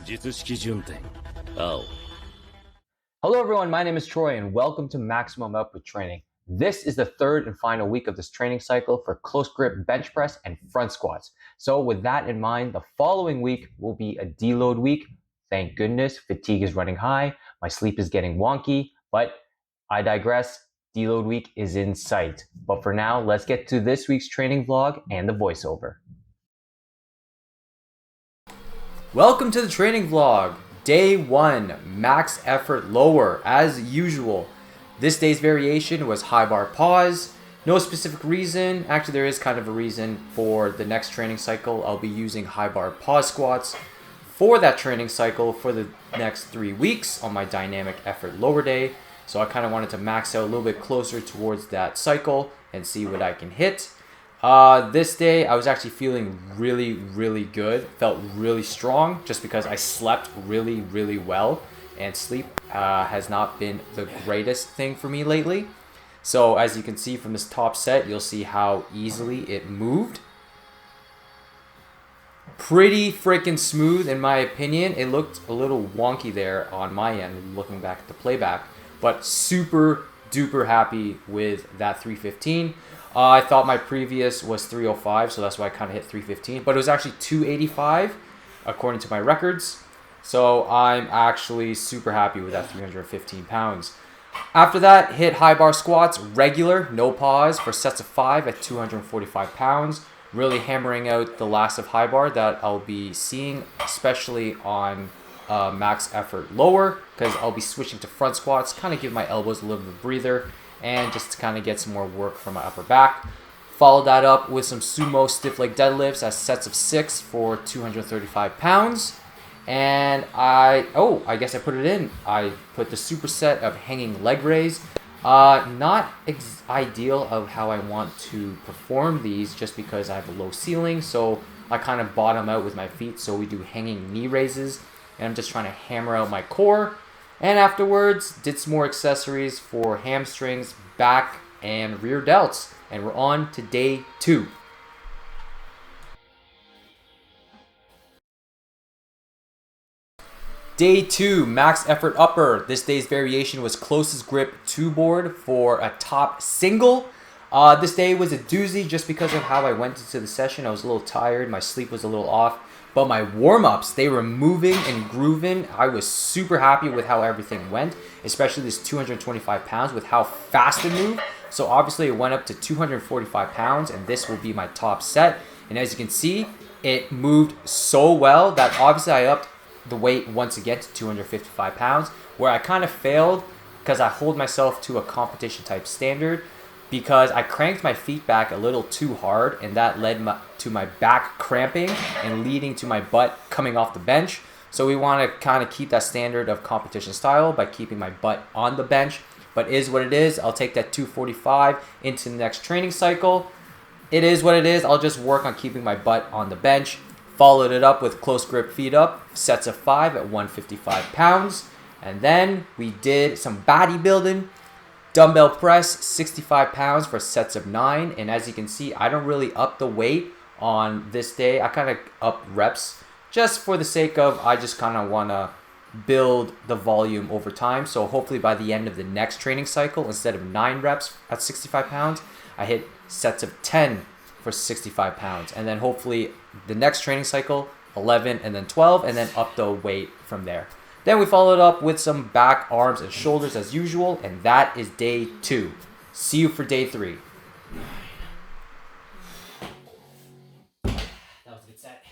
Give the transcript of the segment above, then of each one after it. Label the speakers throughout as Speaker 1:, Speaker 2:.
Speaker 1: 術式順天青
Speaker 2: Hello everyone, my name is Troy and welcome to Maximum Output Training. This is the third and final week of this training cycle for close grip bench press and front squats. So with that in mind, the following week will be a deload week. Thank goodness, fatigue is running high, my sleep is getting wonky, but I digress. Deload week is in sight. But for now, let's get to this week's training vlog and the voiceover. Welcome to the training vlog. Day 1, max effort lower, as usual. This day's variation was high bar pause. No specific reason. Actually, there is kind of a reason. For the next training cycle, I'll be using high bar pause squats for that training cycle for the next 3 weeks on my dynamic effort lower day. So I kind of wanted to max out a little bit closer towards that cycle and see what I can hit. This day, I was actually feeling really good. Felt really strong just because I slept really well. And sleep has not been the greatest thing for me lately. So as you can see from this top set, you'll see how easily it moved. Pretty freaking smooth in my opinion. It looked a little wonky there on my end looking back at the playback. But super duper happy with that 315. I thought my previous was 305, so that's why I kind of hit 315. But it was actually 285 according to my records. So I'm actually super happy with that 315 pounds. After that, hit high bar squats, regular, no pause, for sets of 5 at 245 pounds. Really hammering out the last of high bar that I'll be seeing, especially on max effort lower, because I'll be switching to front squats, kind of give my elbows a little bit of a breather, and just to kind of get some more work from my upper back. Followed that up with some sumo stiff leg deadlifts at sets of 6 for 235 pounds. And I guess I put it in. I put the superset of hanging leg raise. Not ideal of how I want to perform these just because I have a low ceiling. So I kind of bottom out with my feet. So we do hanging knee raises. And I'm just trying to hammer out my core. And afterwards, did some more accessories for hamstrings, back, and rear delts. And we're on to day 2. Day 2, max effort upper. This day's variation was closest grip 2 board for a top single. This day was a doozy just because of how I went into the session. I was a little tired, my sleep was a little off. But my warm-ups, they were moving and grooving. I was super happy with how everything went, especially this 225 pounds with how fast it moved. So obviously it went up to 245 pounds and this will be my top set. And as you can see, it moved so well that obviously I upped the weight once again to 255 pounds, where I kind of failed because I hold myself to a competition type standard, because I cranked my feet back a little too hard and that led to my back cramping and leading to my butt coming off the bench. So we want to kind of keep that standard of competition style by keeping my butt on the bench. But is what it is. I'll take that 245 into the next training cycle. It is what it is. I'll just work on keeping my butt on the bench. Followed it up with close grip feet up, sets of 5 at 155 pounds. And then we did some bodybuilding. Dumbbell press, 65 pounds for sets of 9. And as you can see, I don't really up the weight on this day. I kind of up reps just for the sake of, I just kind of want to build the volume over time. So hopefully by the end of the next training cycle, instead of 9 reps at 65 pounds, I hit sets of 10 for 65 pounds. And then hopefully the next training cycle, 11 and then 12, and then up the weight from there. Then we followed up with some back, arms, and shoulders as usual, and that is day 2. See you for day 3. That was a good set.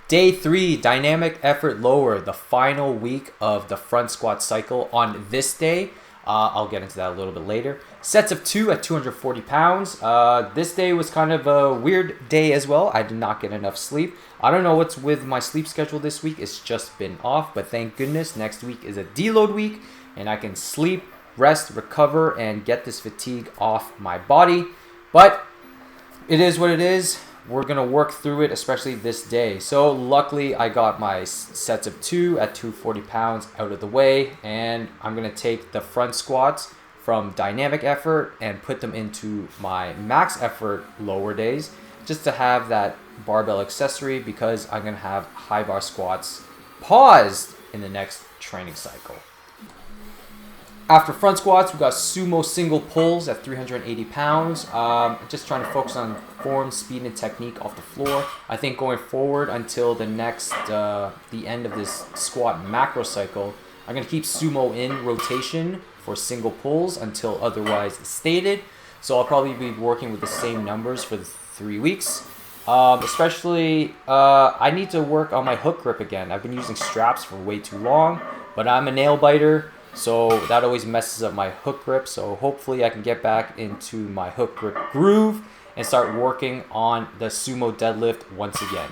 Speaker 2: Day 3, dynamic effort lower, the final week of the front squat cycle on this day. I'll get into that a little bit later. Sets of 2 at 240 pounds. This day was kind of a weird day as well. I did not get enough sleep. I don't know what's with my sleep schedule this week. It's just been off, but thank goodness next week is a deload week and I can sleep, rest, recover, and get this fatigue off my body. But it is what it is. We're going to work through it, especially this day. So luckily, I got my sets of 2 at 240 pounds out of the way. And I'm going to take the front squats from dynamic effort and put them into my max effort lower days, just to have that barbell accessory because I'm going to have high bar squats paused in the next training cycle. After front squats, we got sumo single pulls at 380 pounds. Just trying to focus on form, speed, and technique off the floor. I think going forward until the end of this squat macro cycle, I'm going to keep sumo in rotation for single pulls until otherwise stated. So I'll probably be working with the same numbers for the 3 weeks. Especially, I need to work on my hook grip again. I've been using straps for way too long, but I'm a nail biter. So that always messes up my hook grip. So hopefully I can get back into my hook grip groove and start working on the sumo deadlift once again.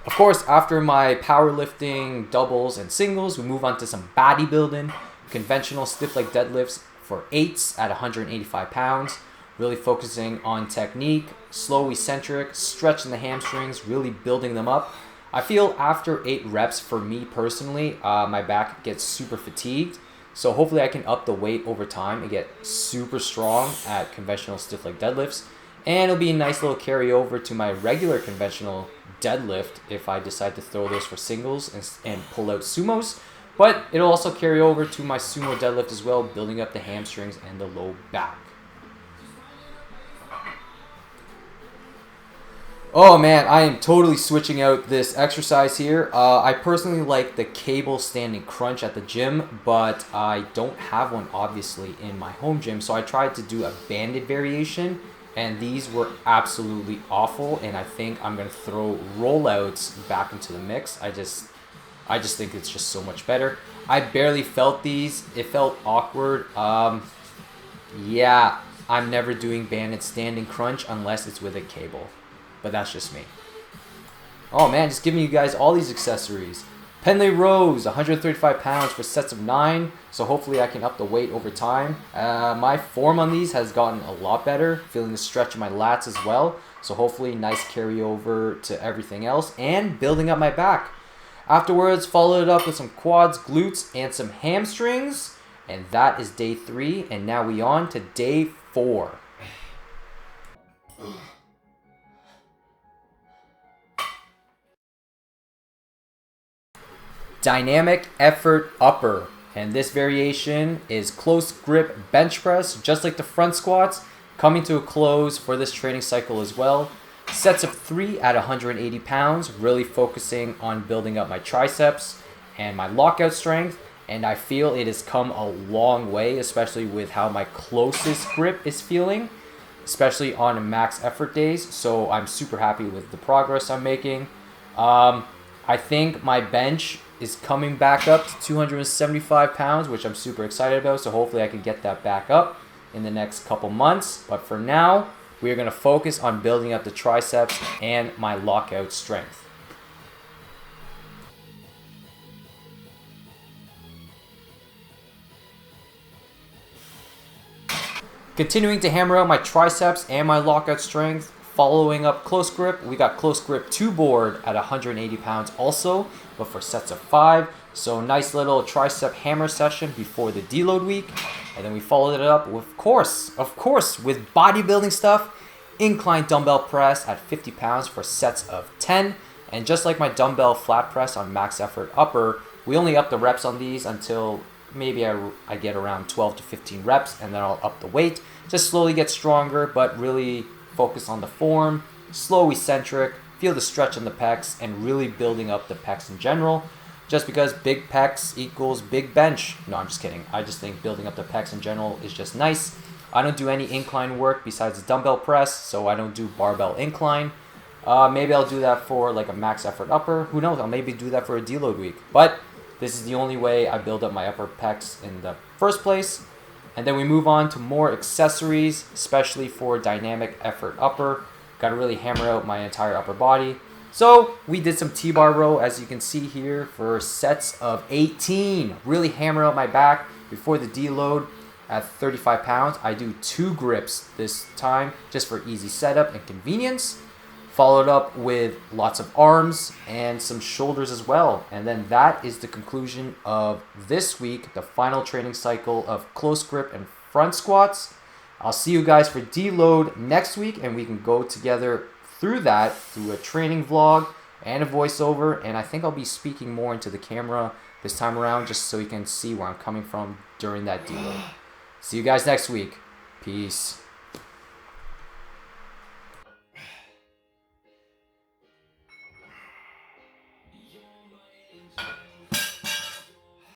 Speaker 2: Of course, after my powerlifting doubles and singles, we move on to some bodybuilding, conventional stiff leg deadlifts for 8s at 185 pounds. Really focusing on technique, slow eccentric, stretching the hamstrings, really building them up. I feel after 8 reps, for me personally, my back gets super fatigued. So hopefully I can up the weight over time and get super strong at conventional stiff leg deadlifts. And it'll be a nice little carryover to my regular conventional deadlift if I decide to throw those for singles and pull out sumos. But it'll also carry over to my sumo deadlift as well, building up the hamstrings and the low back. Oh man, I am totally switching out this exercise here. I personally like the cable standing crunch at the gym, but I don't have one obviously in my home gym. So I tried to do a banded variation, and these were absolutely awful. And I think I'm gonna throw rollouts back into the mix. I just think it's just so much better. I barely felt these. It felt awkward. Yeah, I'm never doing banded standing crunch unless it's with a cable. But that's just me. Oh man, just giving you guys all these accessories. Pendlay rows, 135 pounds for sets of 9. So hopefully I can up the weight over time. My form on these has gotten a lot better. Feeling the stretch in my lats as well. So hopefully nice carryover to everything else. And building up my back. Afterwards, followed it up with some quads, glutes, and some hamstrings. And that is day 3. And now we on to day 4. Dynamic effort upper, and this variation is close grip bench press, just like the front squats, coming to a close for this training cycle as well. Sets of 3 at 180 pounds, really focusing on building up my triceps and my lockout strength, and I feel it has come a long way, especially with how my closest grip is feeling, especially on max effort days. So I'm super happy with the progress I'm making. I think my bench is coming back up to 275 pounds, which I'm super excited about. So hopefully I can get that back up in the next couple months. But for now, we are going to focus on building up the triceps and my lockout strength. Continuing to hammer out my triceps and my lockout strength. Following up close grip, we got close grip 2 board at 180 pounds also, but for sets of 5. So nice little tricep hammer session before the deload week. And then we followed it up with, of course, with bodybuilding stuff. Incline dumbbell press at 50 pounds for sets of 10. And just like my dumbbell flat press on max effort upper, we only up the reps on these until maybe I get around 12 to 15 reps, and then I'll up the weight. Just slowly get stronger, but really focus on the form, slow eccentric, feel the stretch in the pecs, and really building up the pecs in general. Just because big pecs equals big bench. No, I'm just kidding. I just think building up the pecs in general is just nice. I don't do any incline work besides the dumbbell press, so I don't do barbell incline. Maybe I'll do that for like a max effort upper. Who knows? I'll maybe do that for a deload week. But this is the only way I build up my upper pecs in the first place. And then we move on to more accessories, especially for dynamic effort upper. Got to really hammer out my entire upper body. So we did some T-bar row, as you can see here, for sets of 18. Really hammer out my back before the deload at 35 pounds. I do 2 grips this time, just for easy setup and convenience. Followed up with lots of arms and some shoulders as well. And then that is the conclusion of this week, the final training cycle of close grip and front squats. I'll see you guys for deload next week, and we can go together through that, through a training vlog and a voiceover, and I think I'll be speaking more into the camera this time around just so you can see where I'm coming from during that deload. See you guys next week. Peace.